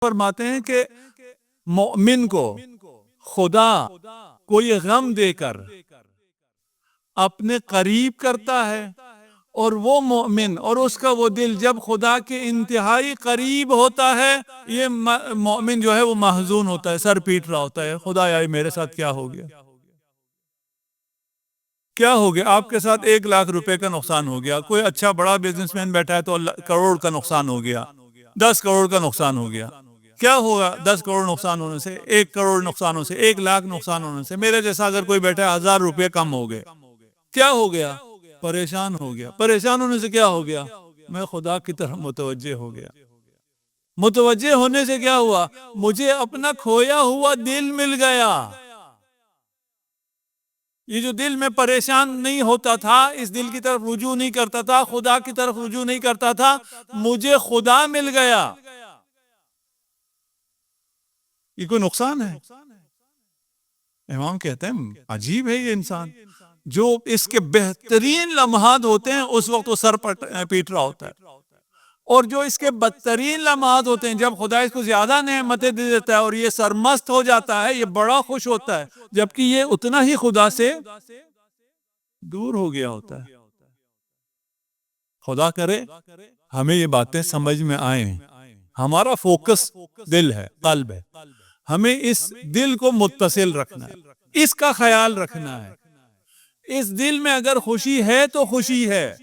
فرماتے ہیں کہ مومن کو خدا کوئی غم دے کر اپنے قریب کرتا ہے، اور وہ مومن اور اس کا وہ دل جب خدا کے انتہائی قریب ہوتا ہے، یہ مومن جو ہے وہ محزون ہوتا ہے، سر پیٹ رہا ہوتا ہے، خدا یا میرے ساتھ کیا ہو گیا، کیا ہو گیا؟ آپ کے ساتھ 1,00,000 روپے کا نقصان ہو گیا، کوئی اچھا بڑا بزنس مین بیٹھا ہے تو کروڑ کا نقصان ہو گیا، 10 کروڑ کا نقصان ہو گیا، کیا ہوگا 10 کروڑ نقصان ہونے سے، 1 کروڑ نقصان ہونے سے، 1,00,000 نقصان ہونے سے؟ میرے جیسا اگر کوئی بیٹھا ہے 1,000 روپے کم ہو گئے، کیا ہو گیا؟ پریشان ہو گیا۔ پریشان ہونے سے کیا ہو گیا؟ میں خدا کی طرف متوجہ ہو گیا۔ متوجہ ہونے سے کیا ہوا؟ مجھے اپنا کھویا ہوا دل مل گیا۔ یہ جو دل میں پریشان نہیں ہوتا تھا، اس دل کی طرف رجوع نہیں کرتا تھا، خدا کی طرف رجوع نہیں کرتا تھا، مجھے خدا مل گیا۔ یہ کوئی نقصان ہے؟ امام کہتے ہیں عجیب ہے یہ انسان، جو اس کے بہترین لمحات ہوتے ہیں اس وقت وہ سر پیٹ رہا ہوتا ہے، اور جو اس کے بدترین لمحات ہوتے ہیں جب خدا اس کو زیادہ نعمتیں دے دیتا ہے اور یہ سرمست ہو جاتا ہے، یہ بڑا خوش ہوتا ہے، جبکہ یہ اتنا ہی خدا سے دور ہو گیا ہوتا ہے۔ خدا کرے ہمیں یہ باتیں سمجھ میں آئیں۔ ہمارا فوکس دل ہے، قلب ہے، ہمیں اس دل کو متصل رکھنا ہے، اس کا خیال رکھنا ہے۔ اس دل میں اگر خوشی ہے تو خوشی ہے۔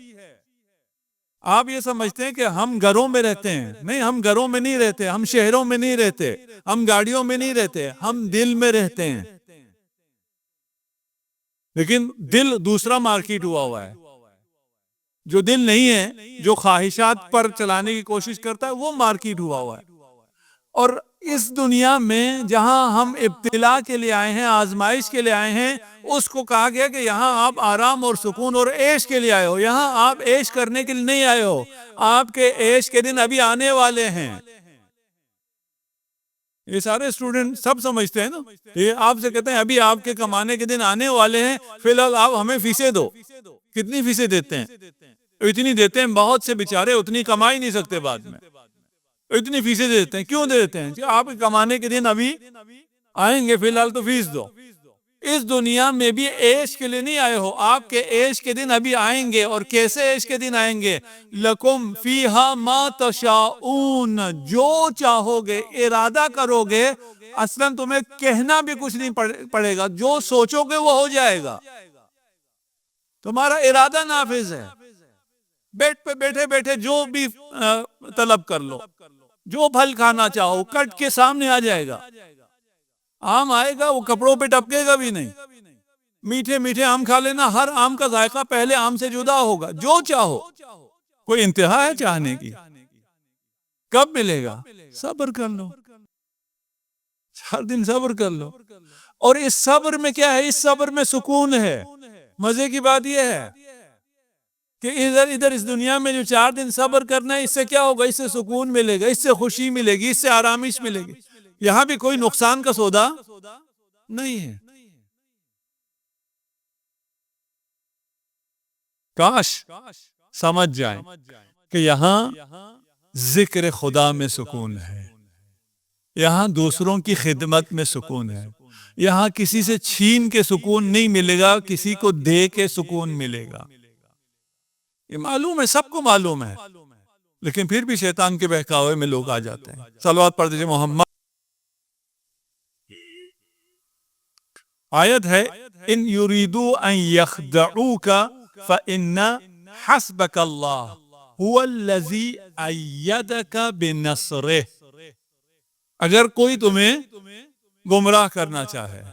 آپ یہ سمجھتے ہیں کہ ہم گھروں میں رہتے ہیں، نہیں، ہم گھروں میں نہیں رہتے، ہم شہروں میں نہیں رہتے، ہم گاڑیوں میں نہیں رہتے، ہم دل میں رہتے ہیں۔ لیکن دل دوسرا مارکیٹ ہوا ہے۔ جو دل نہیں ہے، جو خواہشات پر چلانے کی کوشش کرتا ہے، وہ مارکیٹ ہوا ہے۔ اور اس دنیا میں جہاں ہم ابتلا کے لیے آئے ہیں، آزمائش کے لیے آئے ہیں، اس کو کہا گیا کہ یہاں آپ آرام اور سکون اور عیش کے لیے آئے ہو، یہاں آپ عیش کرنے کے لیے نہیں آئے ہو، آپ کے عیش کے دن ابھی آنے والے ہیں۔ یہ سارے اسٹوڈنٹ سب سمجھتے ہیں نا، یہ آپ سے کہتے ہیں ابھی آپ کے کمانے کے دن آنے والے ہیں، فی الحال آپ ہمیں فیسیں دو۔ کتنی فیسیں دیتے ہیں؟ اتنی دیتے ہیں، بہت سے بیچارے اتنی کما ہی نہیں سکتے بعد میں، اتنی فیسیں دیتے ہیں۔ کیوں دیتے ہیں؟ کہ آپ کے کمانے کے دن ابھی آئیں گے، فی الحال تو فیس دو۔ اس دنیا میں بھی عیش کے لیے نہیں آئے ہو، آپ کے عیش کے دن ابھی آئیں گے۔ اور کیسے عیش کے دن آئیں گے؟ لَكُمْ فِيهَا مَا تَشَاءُونَ، جو چاہو گے، ارادہ کرو گے، اصلاً تمہیں کہنا بھی کچھ نہیں پڑے گا، جو سوچو گے وہ ہو جائے گا، تمہارا ارادہ نافذ ہے۔ بیٹ پہ بیٹھے بیٹھے جو بھی طلب کر لو، جو پھل کھانا چاہو کٹ کے سامنے آ جائے گا۔ آم آئے گا، وہ کپڑوں پہ ٹپکے گا بھی نہیں۔ میٹھے میٹھے آم کھا لینا، ہر آم کا ذائقہ پہلے آم سے جدا ہوگا، جو چاہو۔ کوئی انتہا ہے چاہنے کی؟ کب ملے گا؟ صبر کر لو، 4 دن صبر کر لو۔ اور اس صبر میں کیا ہے؟ اس صبر میں سکون ہے۔ مزے کی بات یہ ہے کہ ادھر اس دنیا میں جو 4 دن صبر کرنا ہے، اس سے کیا ہوگا؟ اس سے سکون ملے گا، اس سے خوشی ملے گی، اس سے آرامش ملے گی۔ یہاں بھی کوئی نقصان کا سودا نہیں ہے۔ کاش سمجھ جائیں کہ یہاں ذکر خدا میں سکون ہے، یہاں دوسروں کی خدمت میں سکون ہے، یہاں کسی سے چھین کے سکون نہیں ملے گا، کسی کو دے کے سکون ملے گا۔ یہ معلوم ہے، سب کو معلوم ہے، لیکن پھر بھی شیطان کے بہکاوے میں لوگ آ جاتے ہیں۔ صلوات پڑھ دیجئے محمد۔ آیت ہے ان یریدوا ان یخدعوک فإن حسبک اللہ هو الذی ایدک بنصرہ۔ اگر کوئی تمہیں گمراہ کرنا چاہے،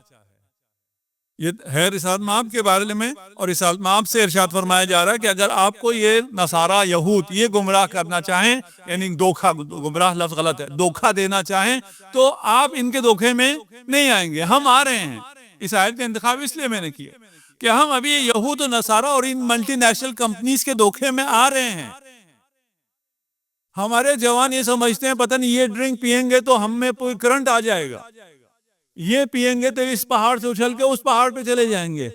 یہ ہے رسالت مآب کے بارے میں، اور رسالت مآب سے ارشاد فرمایا جا رہا ہے کہ اگر آپ کو یہ نصارہ یہود یہ گمراہ کرنا چاہیں، یعنی دھوکہ، گمراہ لفظ غلط ہے، دھوکہ دینا چاہیں، تو آپ ان کے دھوکے میں نہیں آئیں گے۔ ہم آ رہے ہیں۔ اس آیت کا انتخاب اس لیے میں نے کیا کہ ہم ابھی یہود و نصارہ اور ان ملٹی نیشنل کمپنیز کے دھوکے میں آ رہے ہیں۔ ہمارے جوان یہ سمجھتے ہیں پتہ نہیں یہ ڈرنک پیئیں گے تو ہم میں کوئی کرنٹ آ جائے گا، یہ پیئیں گے تو اس پہاڑ سے اچھل کے اس پہاڑ پہ چلے جائیں گے۔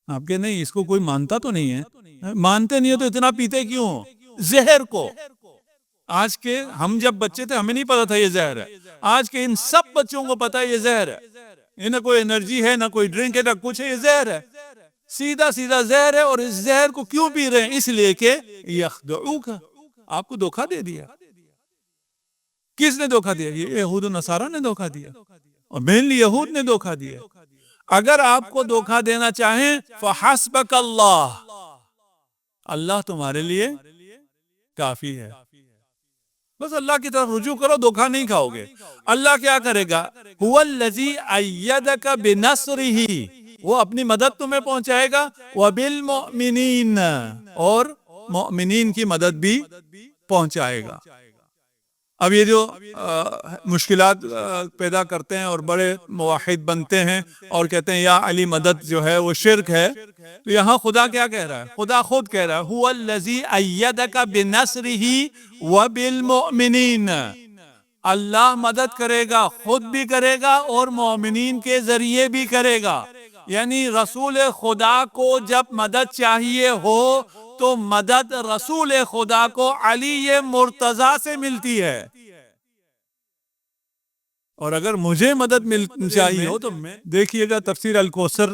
آپ کے نہیں، اس کو کوئی مانتا تو نہیں ہے، مانتے نہیں ہے تو اتنا پیتے کیوں؟ زہر کو، آج کے ہم جب بچے تھے ہمیں نہیں پتا تھا یہ زہر ہے، آج کے ان سب بچوں کو پتا ہے یہ زہر ہے، یہ نہ کوئی انرجی ہے، نہ کوئی ڈرنک ہے، نہ کچھ ہے، یہ زہر ہے، سیدھا سیدھا زہر ہے۔ اور اس زہر کو کیوں پی رہے ہیں؟ اس لیے کہ یخدعوک، آپ کو دھوکہ دے دیا۔ کس نے دھوکہ دیا؟ یہ یہود و نصارہ نے دھوکہ دیا، اور مینلی یہود نے دھوکہ دیا۔ اگر آپ کو دھوکہ دینا چاہیں فحسبک اللہ، اللہ تمہارے لیے کافی ہے، بس اللہ کی طرف رجوع کرو، دھوکہ نہیں کھاؤ گے۔ اللہ کیا کرے گا؟ هو الذی ایدک بنصرہ، وہ اپنی مدد تمہیں پہنچائے گا، وبالمؤمنین، اور مؤمنین کی مدد بھی پہنچائے گا۔ اب یہ جو مشکلات پیدا کرتے ہیں اور بڑے موحد بنتے ہیں اور کہتے ہیں یا علی مدد جو ہے وہ شرک ہے، تو یہاں خدا کیا کہہ رہا ہے؟ خدا خود کہہ رہا ہے هو الذی ایدک بنصرہ وبالمؤمنین، اللہ مدد کرے گا، خود بھی کرے گا اور مومنین کے ذریعے بھی کرے گا۔ یعنی رسول خدا کو جب مدد چاہیے ہو تو مدد رسول خدا کو علی مرتضیٰ سے ملتی ہے، اور اگر مجھے مدد چاہیے ہو تو میں دیکھیے گا تفسیر الکوثر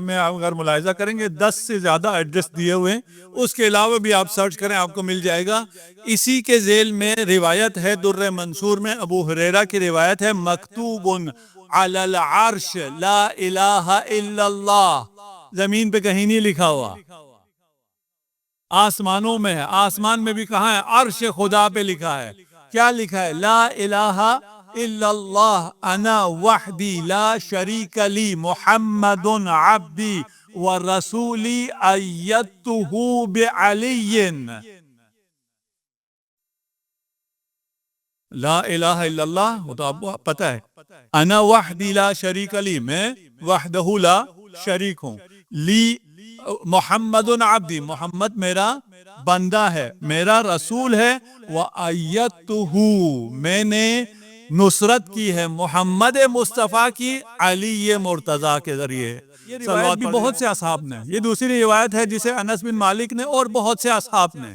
میں اگر ملاحظہ کریں گے 10 سے زیادہ ایڈریس دیے ہوئے ہیں، اس کے علاوہ بھی آپ سرچ کریں آپ کو مل جائے گا۔ اسی کے ذیل میں روایت ہے در منصور میں ابو ہریرہ کی روایت ہے، مکتوب علی العرش لا الہ الا اللہ، زمین پہ کہیں نہیں لکھا ہوا، آسمانوں میں ہے، آسمان میں بھی کہاں ہے؟ عرش خدا پہ لکھا ہے۔ کیا لکھا ہے؟ لا الہ الا اللہ انا وحدی لا شریک لی محمد عبدی ورسولی ایدتہ بعلی۔ لا الہ الا اللہ، وہ تو آپ کو پتہ ہے، انا وحدی لا شریک لی، میں وحدہ لا شریک ہوں، لی محمد عبدی، محمد میرا بندہ ہے، میرا رسول ہے، وَأَيَّدتُّهُ، میں نے نصرت کی ہے محمد مصطفیٰ کی علی مرتضیٰ کے ذریعے۔ یہ روایت بھی بہت سے اصحاب نے، یہ دوسری روایت ہے جسے انس بن مالک نے اور بہت سے اصحاب نے،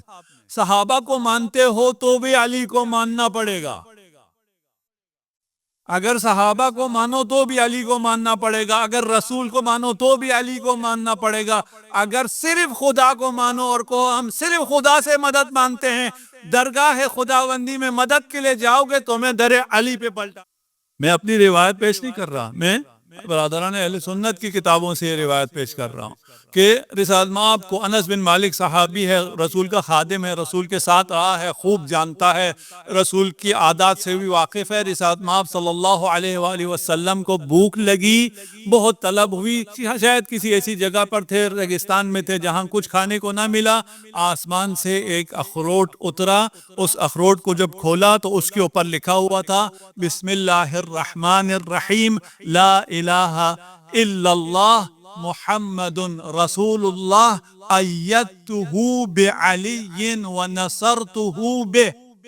صحابہ کو مانتے ہو تو بھی علی کو ماننا پڑے گا، اگر صحابہ کو مانو تو بھی علی کو ماننا پڑے گا، اگر رسول کو مانو تو بھی علی کو ماننا پڑے گا، اگر صرف خدا کو مانو اور کو ہم صرف خدا سے مدد مانتے ہیں، درگاہ خداوندی میں مدد کے لیے جاؤ گے تو میں در علی پہ پلٹا۔ میں اپنی روایت پیش نہیں کر رہا، میں برادران اہل سنت کی کتابوں سے یہ روایت پیش کر رہا ہوں کہ رسالت مآب کو انس بن مالک صحابی ہے، رسول کا خادم ہے، رسول کے ساتھ رہا ہے، خوب جانتا ہے، رسول کی عادات سے بھی واقف ہے۔ رسالت مآب صلی اللہ علیہ وآلہ وسلم کو بھوک لگی، بہت طلب ہوئی، شاید کسی ایسی جگہ پر تھے، ریگستان میں تھے جہاں کچھ کھانے کو نہ ملا، آسمان سے ایک اخروٹ اترا، اس اخروٹ کو جب کھولا تو اس کے اوپر لکھا ہوا تھا بسم اللہ الرحمن الرحیم لا الہ الا اللہ محمد رسول اللہ ایدتہ بعلی ونصرتہ بہ۔